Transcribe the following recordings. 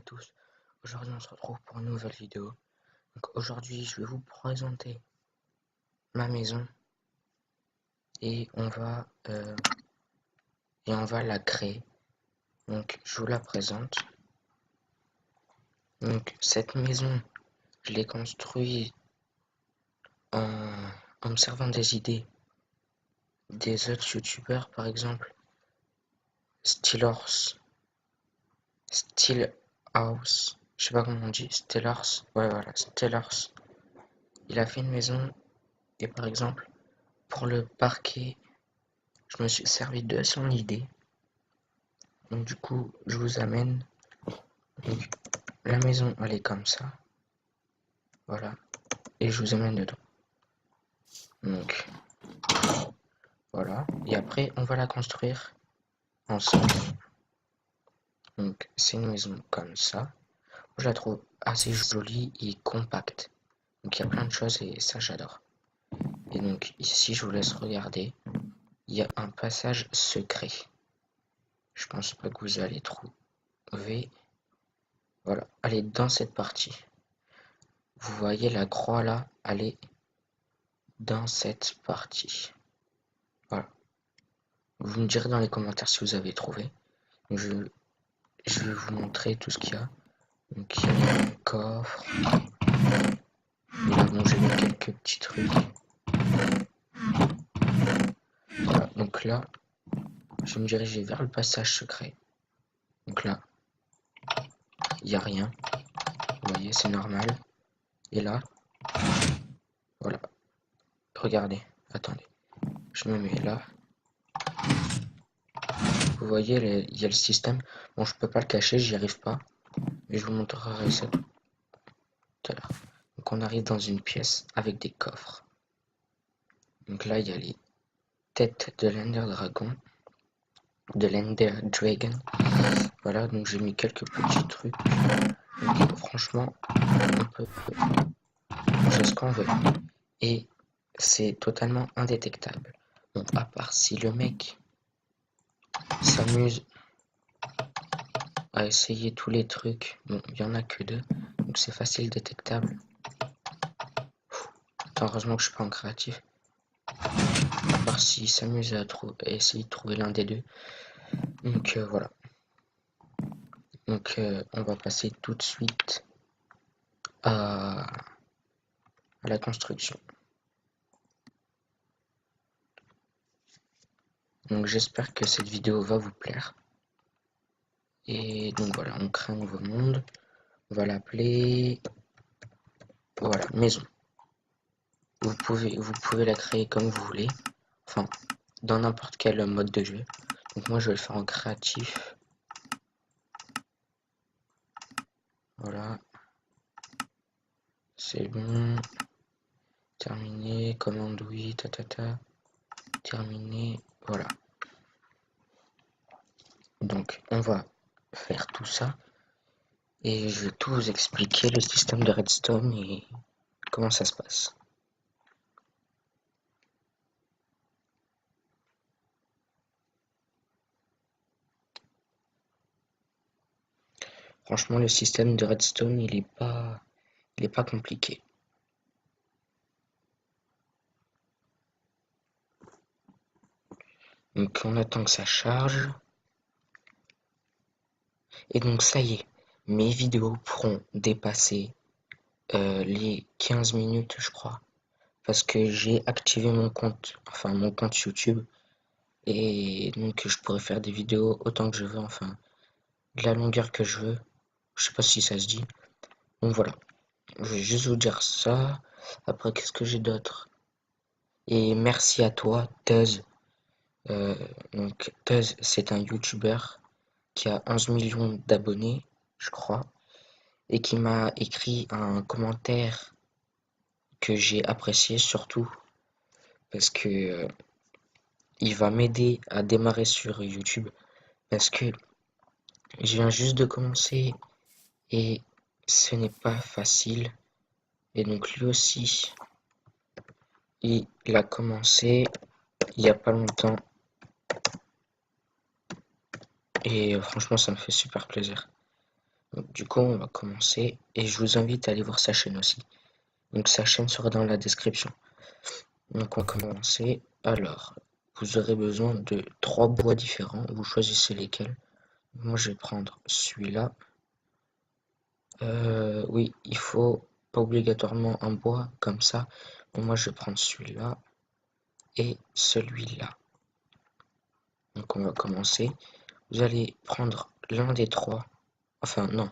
à tous, aujourd'hui on se retrouve pour une nouvelle vidéo. Donc aujourd'hui je vais vous présenter ma maison et on va la créer. Donc je vous la présente. Donc cette maison je l'ai construite en me servant des idées des autres youtubeurs, par exemple Steelhouse, je sais pas comment on dit, Steelhouse, ouais voilà, Steelhouse. Il a fait une maison et par exemple pour le parquet, je me suis servi de son idée. Donc du coup, je vous amène. Donc, la maison, elle est comme ça. Voilà. Et je vous amène dedans. Donc, voilà. Et après, on va la construire ensemble. Donc, c'est une maison comme ça. Je la trouve assez jolie et compacte. Donc, il y a plein de choses et ça, j'adore. Et donc, ici, je vous laisse regarder. Il y a un passage secret. Je pense pas que vous allez trouver. Voilà. Elle est dans cette partie. Vous voyez la croix là, elle est dans cette partie. Voilà. Vous me direz dans les commentaires si vous avez trouvé. Je vais vous montrer tout ce qu'il y a. Donc il y a un coffre. Et là bon, j'ai mis quelques petits trucs. Voilà, donc là, je vais me diriger vers le passage secret. Donc là, il n'y a rien. Vous voyez, c'est normal. Et là, voilà. Regardez, attendez. Je me mets là. Vous voyez, il y a le système. Bon, je peux pas le cacher, j'y arrive pas. Mais je vous montrerai ça tout à l'heure. Donc on arrive dans une pièce avec des coffres. Donc là, il y a les têtes de l'Ender Dragon. Voilà, donc j'ai mis quelques petits trucs. Donc, franchement, on peut manger ce qu'on veut. Et c'est totalement indétectable. Bon, à part si le mec s'amuse à essayer tous les trucs. Bon, il y en a que deux. Donc c'est facile détectable. Heureusement que je suis pas en créatif. À part s'il s'amuse à essayer de trouver l'un des deux. Donc voilà. Donc on va passer tout de suite à la construction. Donc j'espère que cette vidéo va vous plaire. Et donc voilà, on crée un nouveau monde. On va l'appeler, voilà, maison. Vous pouvez la créer comme vous voulez. Enfin, dans n'importe quel mode de jeu. Donc moi je vais le faire en créatif. Voilà. C'est bon. Terminé. Commande oui. Terminé. Voilà. Donc on va faire tout ça. Et je vais tout vous expliquer, le système de redstone et comment ça se passe. Franchement, le système de redstone, il est pas compliqué. Donc on attend que ça charge. Et donc ça y est, mes vidéos pourront dépasser les 15 minutes, je crois. Parce que j'ai activé mon compte, enfin mon compte YouTube. Et donc je pourrais faire des vidéos autant que je veux, enfin de la longueur que je veux. Je sais pas si ça se dit. Donc voilà, je vais juste vous dire ça. Après, qu'est-ce que j'ai d'autre? Et merci à toi, Tuz. Donc Tuz, c'est un YouTuber qui a 11 millions d'abonnés, je crois, et qui m'a écrit un commentaire que j'ai apprécié surtout parce que il va m'aider à démarrer sur YouTube parce que je viens juste de commencer et ce n'est pas facile. Et donc lui aussi, il a commencé il y a pas longtemps et franchement ça me fait super plaisir. Donc, du coup, on va commencer et je vous invite à aller voir sa chaîne aussi. Donc sa chaîne sera dans la description. Donc on va commencer. Alors, vous aurez besoin de 3 bois différents. Vous choisissez lesquels. Moi, je vais prendre celui-là. Oui, il faut pas obligatoirement un bois comme ça. Mais moi, je vais prendre celui-là et celui-là. Donc on va commencer. Vous allez prendre l'un des trois. Enfin, non.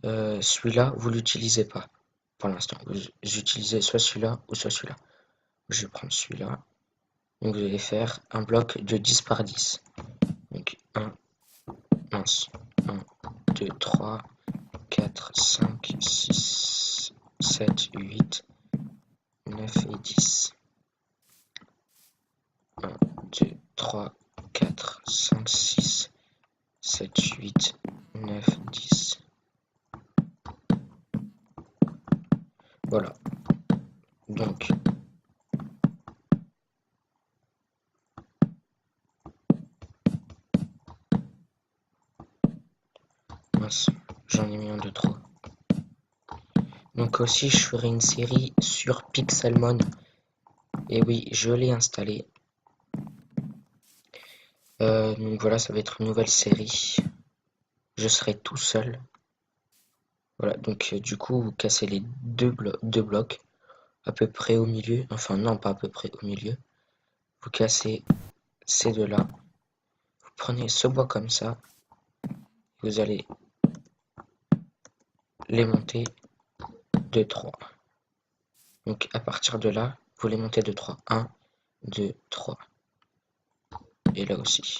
Celui-là, vous l'utilisez pas pour l'instant. Vous utilisez soit celui-là ou soit celui-là. Je vais prendre celui-là. Donc vous allez faire un bloc de 10 par 10. Donc 1, 2, 3, 4, 5, 6, 7, 8, 9 et 10. 1, 2, 3, 4, 5, 6, 7, 8, 9, 10. Voilà. Donc, mince, j'en ai mis un de trop. Donc aussi, je ferai une série sur Pixelmon. Et oui, je l'ai installé. Donc voilà, ça va être une nouvelle série. Je serai tout seul. Voilà, donc du coup, vous cassez les deux blocs à peu près au milieu. Enfin, non, pas à peu près au milieu. Vous cassez ces deux-là. Vous prenez ce bois comme ça. Vous allez les monter de 3. Donc à partir de là, vous les montez de 3. 1, 2, 3. Et là aussi.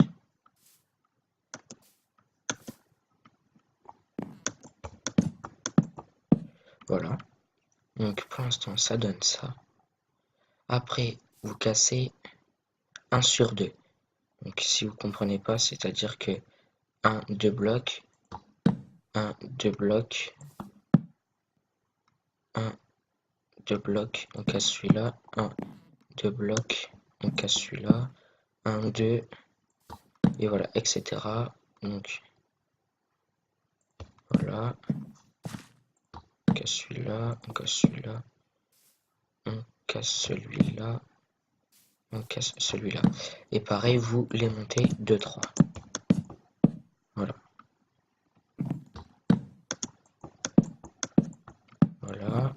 Voilà. Donc pour l'instant, ça donne ça. Après, vous cassez 1 sur 2. Donc si vous comprenez pas, c'est-à-dire que 1, 2 blocs, 1, 2 blocs, 1, 2 blocs, on casse celui-là, 1, 2 blocs, on casse celui-là, 1, 2, et voilà, etc. Donc voilà, on casse celui-là, on casse celui-là, on casse celui-là, on casse celui-là. Et pareil, vous les montez de 3. Voilà. Voilà.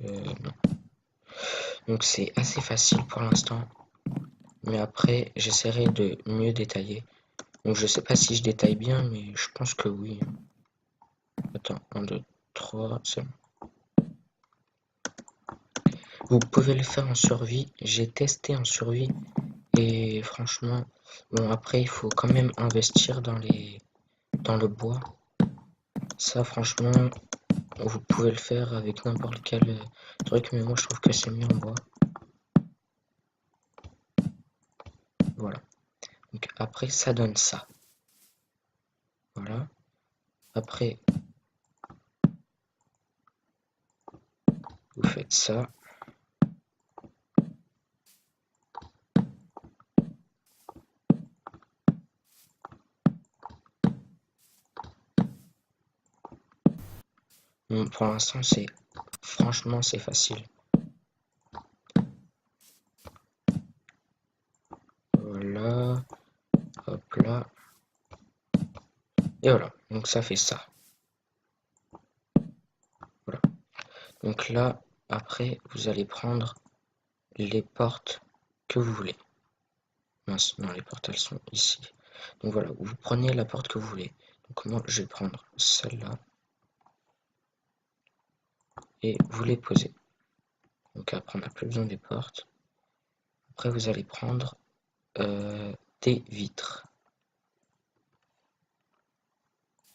Non. Donc c'est assez facile pour l'instant. Mais après, j'essaierai de mieux détailler. Donc je sais pas si je détaille bien, mais je pense que oui. Attends, 1, 2, 3, c'est bon. Vous pouvez le faire en survie. J'ai testé en survie. Et franchement, bon après il faut quand même investir dans le bois. Ça franchement, vous pouvez le faire avec n'importe quel truc, mais moi je trouve que c'est mieux en bois. Voilà. Donc après ça donne ça. Voilà. Après, vous faites ça. Bon, pour l'instant, franchement, c'est facile. Voilà. Hop là. Et voilà. Donc ça fait ça. Voilà. Donc là, après, vous allez prendre les portes que vous voulez. Mince, non, les portes, elles sont ici. Donc voilà, vous prenez la porte que vous voulez. Donc moi, je vais prendre celle-là. Et vous les posez. Donc après, on n'a plus besoin des portes. Après, vous allez prendre des vitres.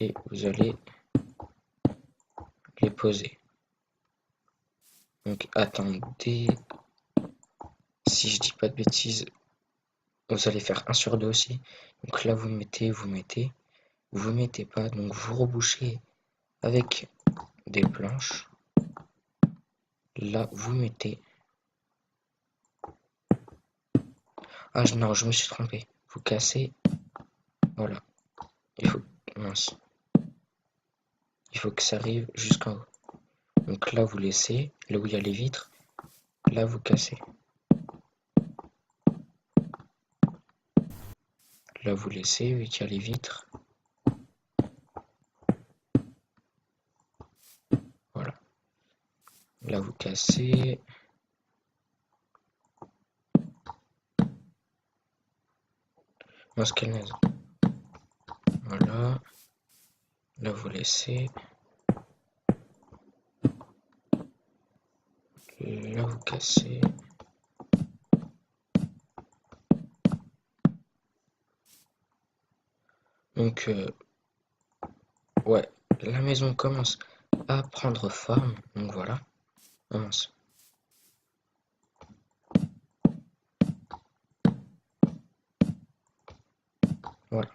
Et vous allez les poser. Donc attendez, si je dis pas de bêtises, vous allez faire 1 sur 2 aussi. Donc là, vous mettez, vous mettez pas. Donc vous rebouchez avec des planches. Là, vous mettez... Ah non, je me suis trompé. Vous cassez. Voilà. Il faut... Mince. Il faut que ça arrive jusqu'en haut. Donc là, vous laissez. Là où il y a les vitres. Là, vous cassez. Là, vous laissez, vu qu'il y a les vitres. Voilà. Là, vous cassez. Mince, quelle naze. Voilà. Là, vous laissez. Là, vous cassez. Donc, ouais, la maison commence à prendre forme. Donc, voilà. Oh, mince. Voilà.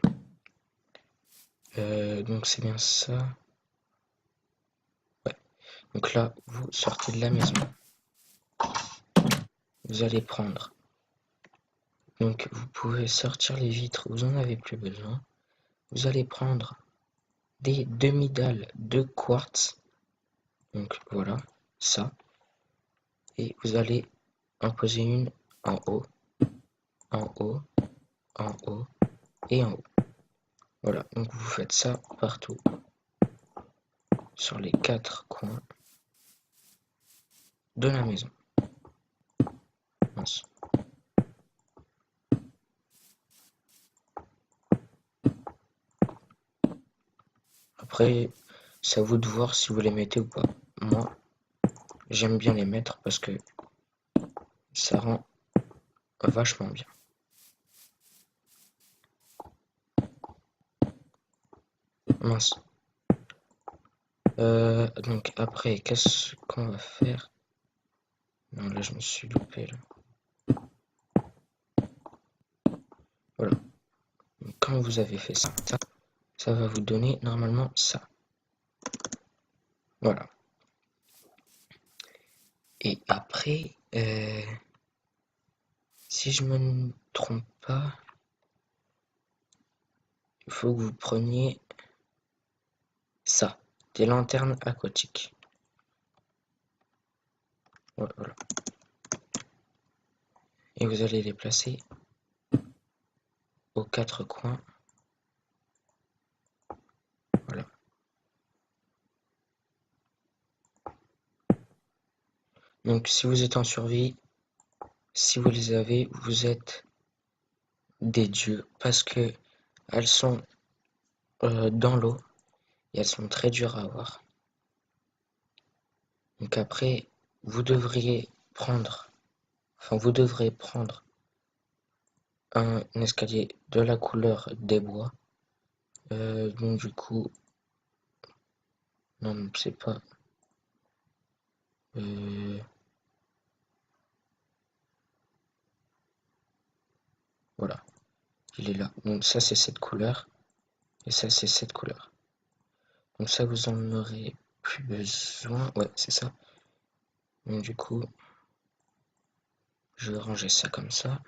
Donc, c'est bien ça. Ouais. Donc là, vous sortez de la maison. Vous allez prendre. Donc, vous pouvez sortir les vitres, vous en avez plus besoin. Vous allez prendre des demi-dalles de quartz. Donc, voilà, ça. Et vous allez en poser une en haut, en haut, en haut et en haut. Voilà, donc vous faites ça partout, sur les 4 coins de la maison. Mince. Après, c'est à vous de voir si vous les mettez ou pas. Moi, j'aime bien les mettre parce que ça rend vachement bien. Mince. Donc après, qu'est-ce qu'on va faire? Non, là, je me suis loupé, là. Voilà. Donc, quand vous avez fait ça, ça va vous donner normalement ça. Voilà. Et après, si je me trompe pas, il faut que vous preniez ça, des lanternes aquatiques. Voilà. Et vous allez les placer aux 4 coins. Voilà. Donc si vous êtes en survie, si vous les avez, vous êtes des dieux parce que elles sont dans l'eau et elles sont très dures à avoir. Donc après, vous devrez prendre, vous devrez prendre un escalier de la couleur des bois. Donc du coup, non, c'est pas. Voilà, il est là. Donc ça c'est cette couleur et ça c'est cette couleur. Donc ça vous en aurez plus besoin. Ouais, c'est ça. Donc du coup, je vais ranger ça comme ça.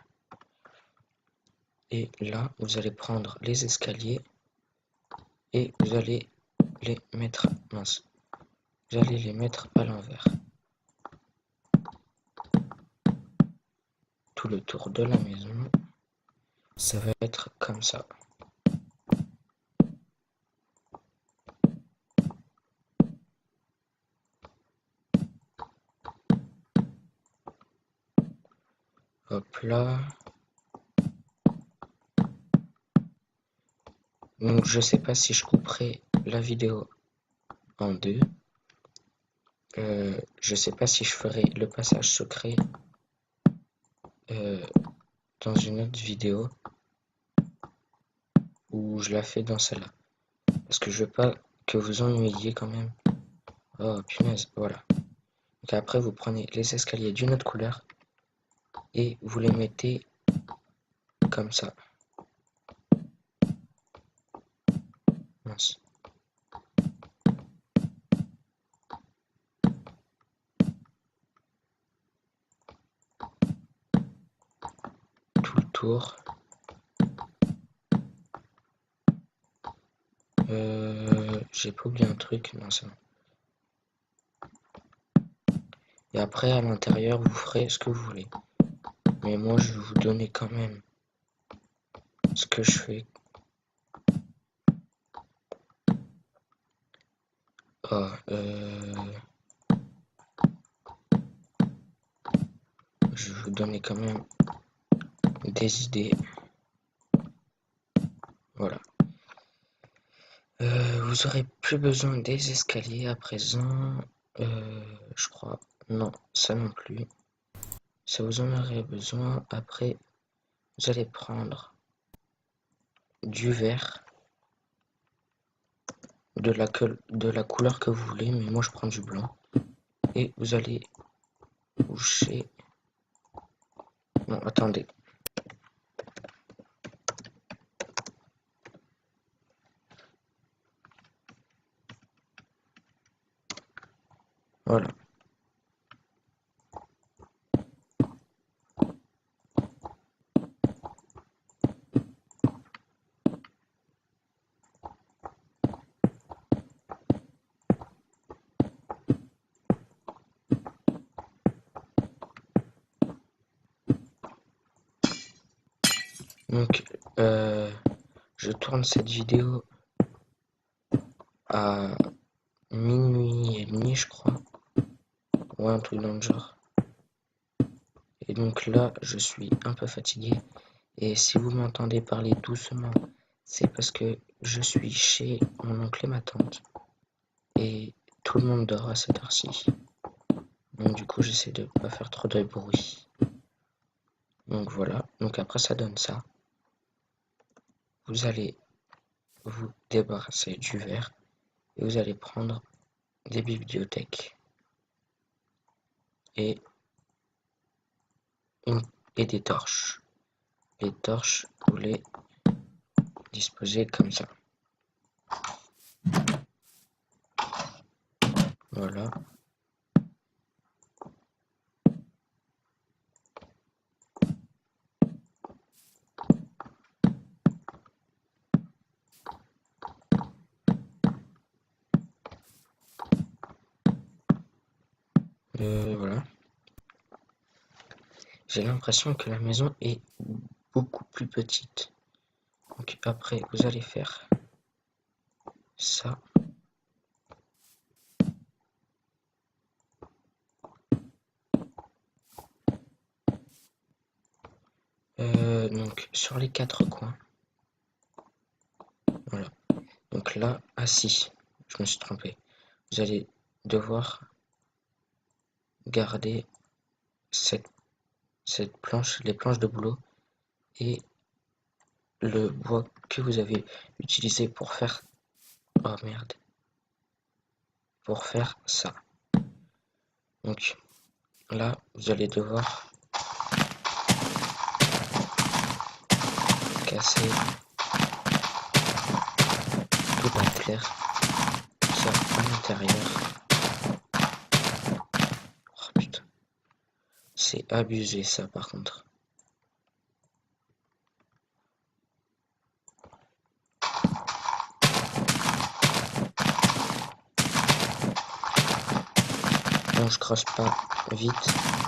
Et là, vous allez prendre les escaliers et vous allez les mettre, mince, vous allez les mettre à l'envers. Tout le tour de la maison, ça va être comme ça. Hop là. Donc je sais pas si je couperai la vidéo en deux. Je sais pas si je ferai le passage secret dans une autre vidéo ou je la fais dans celle-là. Parce que je veux pas que vous ennuyiez quand même. Oh punaise, voilà. Donc après vous prenez les escaliers d'une autre couleur et vous les mettez comme ça. Mince. tour. J'ai pas oublié un truc, non c'est bon. Et après à l'intérieur vous ferez ce que vous voulez. Mais moi je vais vous donner quand même ce que je fais. Je vais vous donner quand même des idées. Voilà. Vous aurez plus besoin des escaliers à présent. Je crois. Non, ça non plus. Ça vous en aurait besoin. Après, vous allez prendre du vert. De la couleur que vous voulez. Mais moi, je prends du blanc. Et vous allez boucher. Non, attendez. Voilà. Donc, je tourne cette vidéo à minuit et demi, je crois. Ouais, un truc dans le genre. Et donc là, je suis un peu fatigué. Et si vous m'entendez parler doucement, c'est parce que je suis chez mon oncle et ma tante. Et tout le monde dort à cette heure-ci. Donc du coup, j'essaie de pas faire trop de bruit. Donc voilà. Donc après, ça donne ça. Vous allez vous débarrasser du verre. Et vous allez prendre des bibliothèques. Et des torches. Les torches, vous les disposez comme ça. Voilà. Voilà. J'ai l'impression que la maison est beaucoup plus petite. Donc après, vous allez faire ça. Donc sur les 4 coins. Voilà. Donc là, assis, je me suis trompé. Vous allez devoir garder cette planche, les planches de boulot et le bois que vous avez utilisé pour faire... Oh merde. Pour faire ça. Donc là, vous allez devoir casser tout en clair ça à l'intérieur. Oh putain. C'est abusé ça par contre. Bon, je creuse pas vite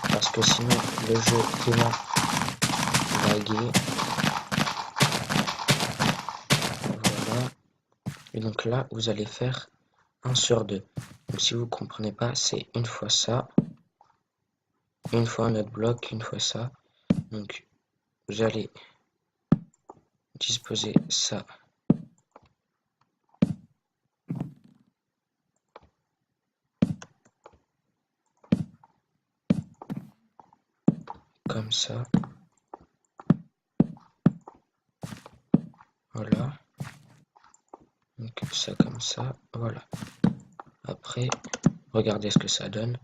parce que sinon le jeu il va laguer. Voilà. Et donc là, vous allez faire 1 sur 2. Donc si vous comprenez pas, c'est une fois ça, une fois un autre bloc, une fois ça. Donc vous allez disposer ça comme ça. Voilà. Donc ça comme ça. Voilà. Après, regardez ce que ça donne.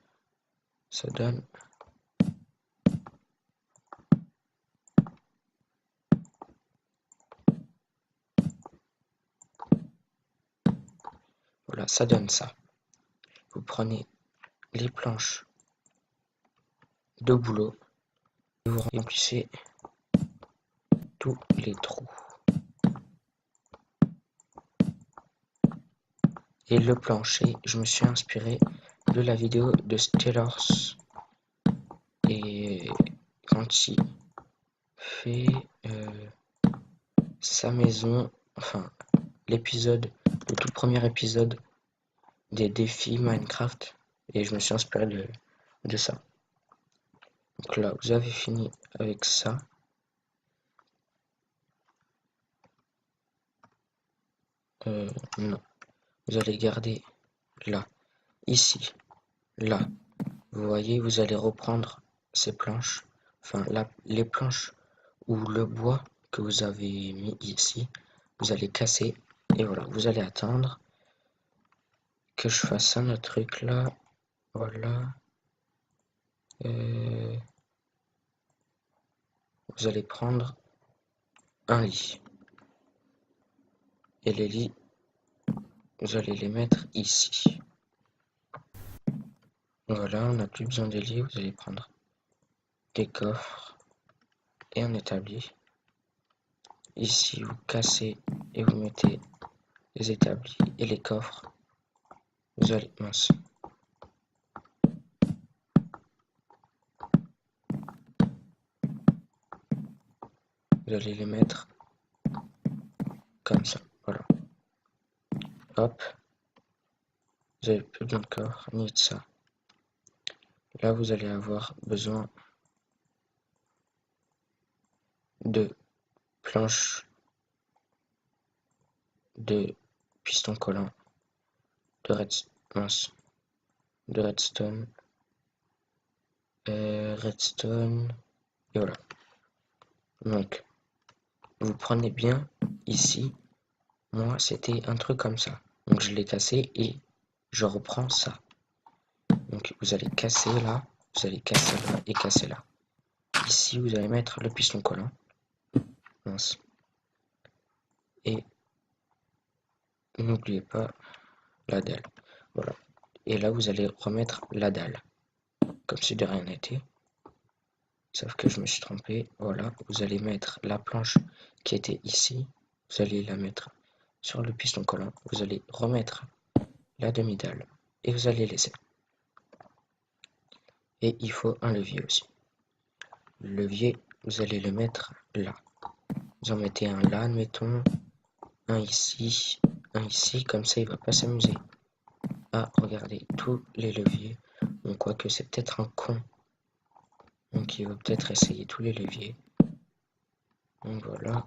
Ça donne... Voilà, ça donne ça. Vous prenez les planches de boulot et vous remplissez tous les trous. Et le plancher, je me suis inspiré de la vidéo de Stellars. Et quand il fait sa maison, enfin l'épisode, le tout premier épisode des défis Minecraft, et je me suis inspiré de ça. Donc là, vous avez fini avec ça. Non, vous allez garder là, ici, là. Vous voyez, vous allez reprendre ces planches, enfin là, les planches ou le bois que vous avez mis ici, vous allez casser et voilà, vous allez attendre que je fasse un autre truc là, voilà. Vous allez prendre un lit et les lits, vous allez les mettre ici. Voilà, on n'a plus besoin des lits, vous allez prendre des coffres et un établi. Ici, vous cassez et vous mettez les établis et les coffres. Vous allez, mince. Vous allez les mettre comme ça, voilà. Hop. Vous avez plus besoin de coffre, ni de ça. Là, vous allez avoir besoin de planches, de pistons collants, de redstone, redstone, et voilà. Donc, vous prenez bien ici. Moi, c'était un truc comme ça. Donc, je l'ai cassé et je reprends ça. Donc, vous allez casser là, vous allez casser là et casser là. Ici, vous allez mettre le piston collant. Mince. Et n'oubliez pas la dalle. Voilà. Et là, vous allez remettre la dalle. Comme si de rien n'était. Sauf que je me suis trompé. Voilà. Vous allez mettre la planche qui était ici. Vous allez la mettre sur le piston collant. Vous allez remettre la demi-dalle. Et vous allez laisser. Et il faut un levier aussi. Le levier, vous allez le mettre là. Vous en mettez un là, admettons. Un ici. Un ici. Comme ça, il va pas s'amuser à regarder tous les leviers. Donc, quoique c'est peut-être un con. Donc, il va peut-être essayer tous les leviers. Donc, voilà.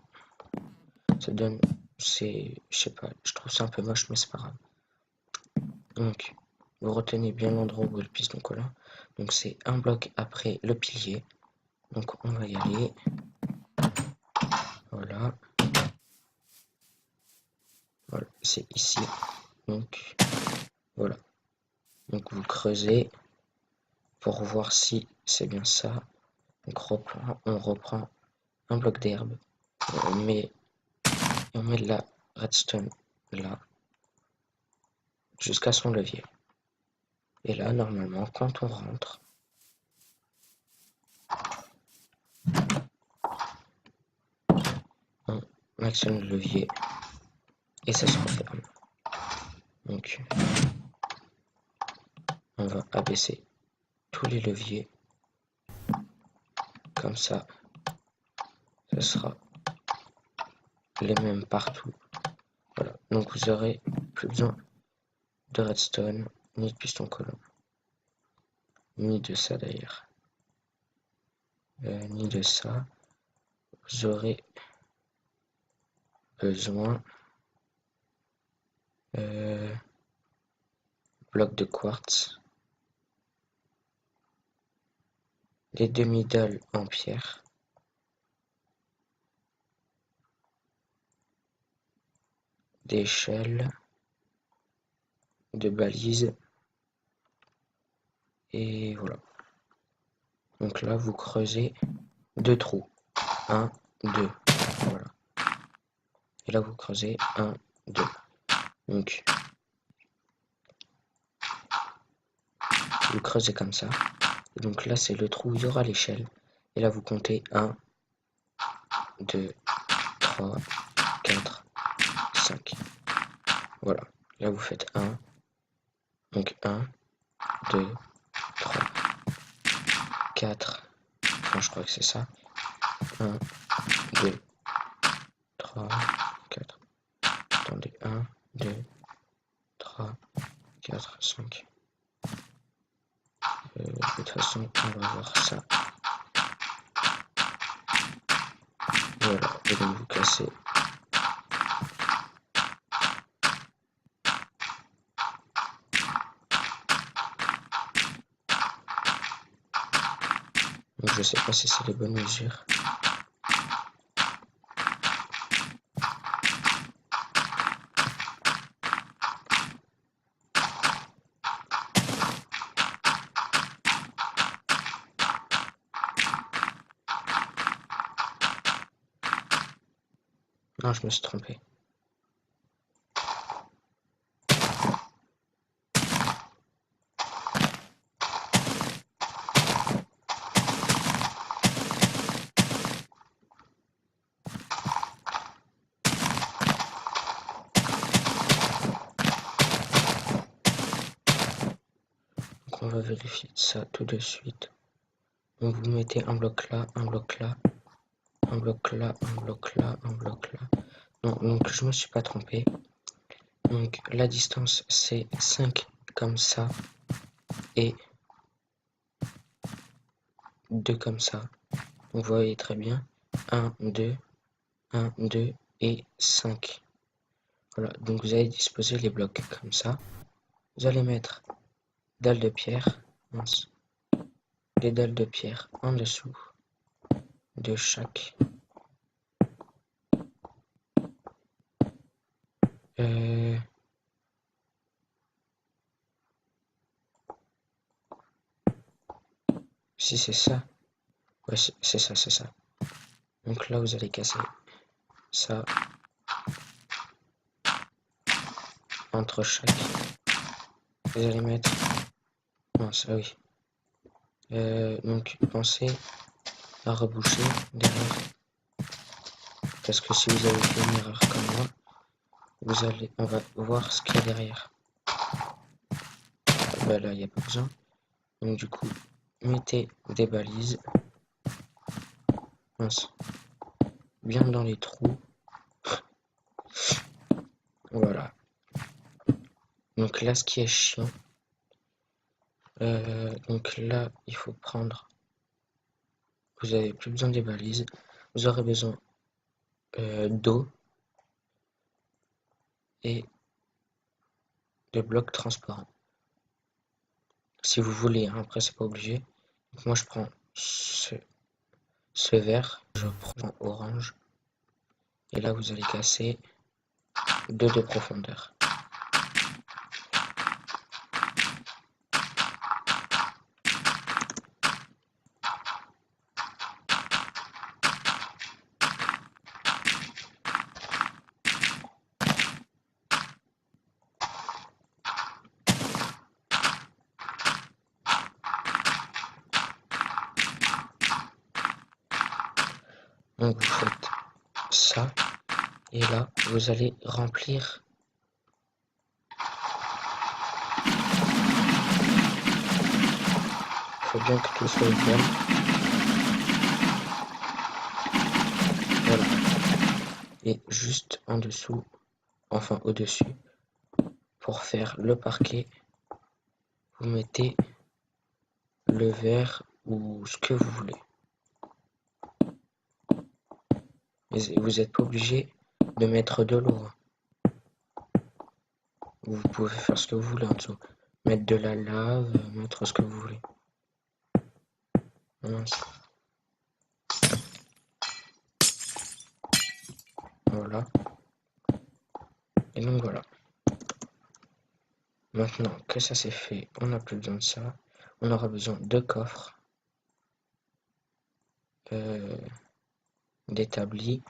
Ça donne. C'est. Je sais pas. Je trouve ça un peu moche, mais c'est pas grave. Donc, vous retenez bien l'endroit où est le piston collant. Donc, c'est un bloc après le pilier. Donc, on va y aller. Voilà. Voilà. C'est ici. Donc, voilà. Donc, vous creusez pour voir si c'est bien ça. Donc, on reprend un bloc d'herbe. On met de la redstone là. Jusqu'à son levier. Et là, normalement, quand on rentre, on actionne le levier et ça se referme. Donc, on va abaisser tous les leviers. Comme ça, ça sera les mêmes partout. Voilà. Donc, vous aurez plus besoin de redstone, ni de piston collant, ni de ça d'ailleurs, ni de ça. Vous aurez besoin bloc de quartz, des demi-dalles en pierre, des échelles, de balises, et voilà. Donc là, vous creusez deux trous. 1, 2. Voilà. Et là, vous creusez 1, 2. Donc, vous creusez comme ça. Et donc là, c'est le trou où il y aura l'échelle. Et là, vous comptez 1, 2, 3, 4, 5. Voilà. Là, vous faites 1. Donc 1, 2, 3, 4. Enfin, je crois que c'est ça. 1, 2, 3, 4. Attendez. 1, 2, 3, 4, 5. De toute façon, on va voir ça. Voilà. Et donc, vous cassez. Donc, je sais pas si c'est les bonnes mesures. Non, je me suis trompé. Donc, on va vérifier ça tout de suite. Donc, vous mettez un bloc là, un bloc là, un bloc là, un bloc là, un bloc là. Non, donc je me suis pas trompé. Donc la distance c'est 5 comme ça et 2 comme ça. Donc vous voyez très bien. 1, 2, 1, 2 et 5. Voilà, donc vous allez disposer les blocs comme ça. Vous allez mettre dalle de pierre, mince, les dalles de pierre en dessous de chaque. Si c'est ça, ouais, c'est ça, c'est ça. Donc là, vous allez casser ça entre chaque. Vous allez mettre, mince, ah oui. Donc pensez à reboucher derrière. Parce que si vous avez fait une erreur comme moi, on va voir ce qu'il y a derrière. Bah là, il n'y a pas besoin. Donc du coup, mettez des balises. Mince. Bien dans les trous. Voilà. Donc là, ce qui est chiant. Donc là, il faut prendre. Vous n'avez plus besoin des balises. Vous aurez besoin d'eau et de blocs transparents. Si vous voulez, hein, après c'est pas obligé. Donc moi je prends ce vert, je prends orange. Et là vous allez casser 2 de profondeur. Donc vous faites ça. Et là vous allez remplir. Il faut bien que tout soit égal. Voilà. Et juste en dessous, enfin au-dessus, pour faire le parquet, vous mettez le vert ou ce que vous voulez. Mais vous n'êtes pas obligé de mettre de l'eau. Vous pouvez faire ce que vous voulez en dessous. Mettre de la lave, mettre ce que vous voulez. Voilà. Et donc voilà. Maintenant que ça c'est fait, on n'a plus besoin de ça. On aura besoin de coffres, d'établis,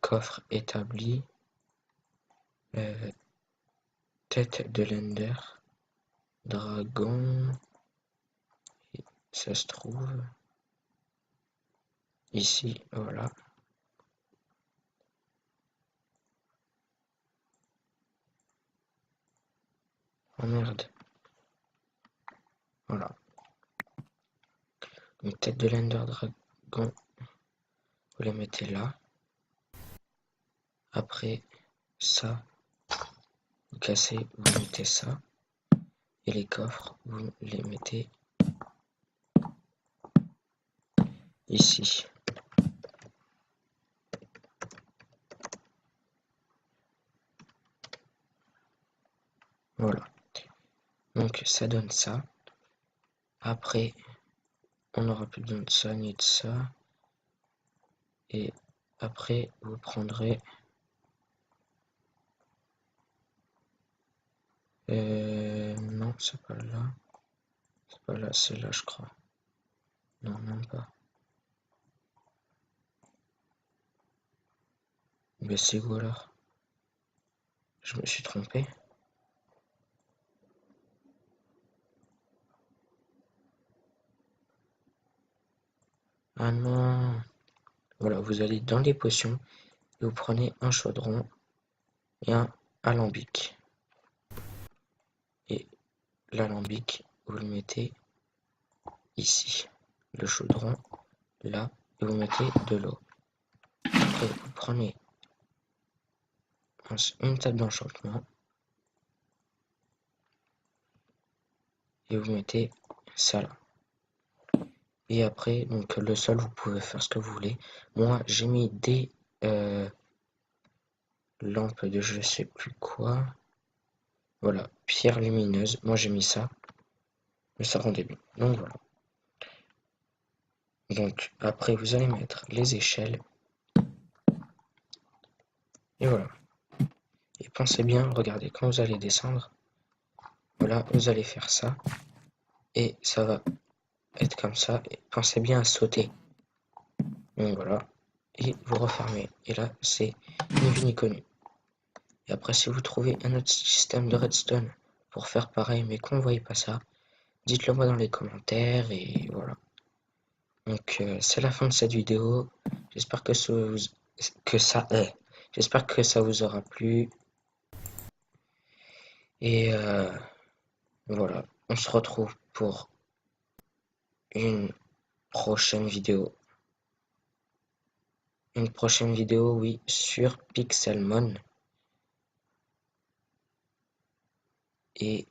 coffre établi, tête de l'ender, dragon. Et ça se trouve ici, voilà. Oh merde. Voilà. Une tête de l'Ender Dragon, vous la mettez là. Après, ça, vous cassez, vous mettez ça. Et les coffres, vous les mettez ici. Voilà. Donc, ça donne ça. Après, on n'aura plus besoin de ça ni de ça. Et après, vous prendrez... non, c'est pas là. C'est pas là, c'est là, je crois. Non, même pas. Mais c'est où alors? Je me suis trompé. Ah non. Voilà, vous allez dans les potions et vous prenez un chaudron et un alambic. Et l'alambic, vous le mettez ici. Le chaudron, là, et vous mettez de l'eau. Après, vous prenez une table d'enchantement et vous mettez ça là. Et après, donc le sol, vous pouvez faire ce que vous voulez. Moi, j'ai mis des lampes de je sais plus quoi. Voilà, pierre lumineuse. Moi, j'ai mis ça. Mais ça rendait bien. Donc voilà. Donc après, vous allez mettre les échelles. Et voilà. Et pensez bien, regardez, quand vous allez descendre, voilà, vous allez faire ça. Et ça va être comme ça. Et pensez bien à sauter. Donc voilà. Et vous refermez. Et là, c'est ni vu ni connu. Et après, si vous trouvez un autre système de redstone pour faire pareil, mais qu'on ne voyait pas ça, dites-le moi dans les commentaires. Et voilà. Donc, c'est la fin de cette vidéo. J'espère que ça est. J'espère que ça vous aura plu. Et voilà. On se retrouve pour une prochaine vidéo. Une prochaine vidéo, oui, sur Pixelmon. Et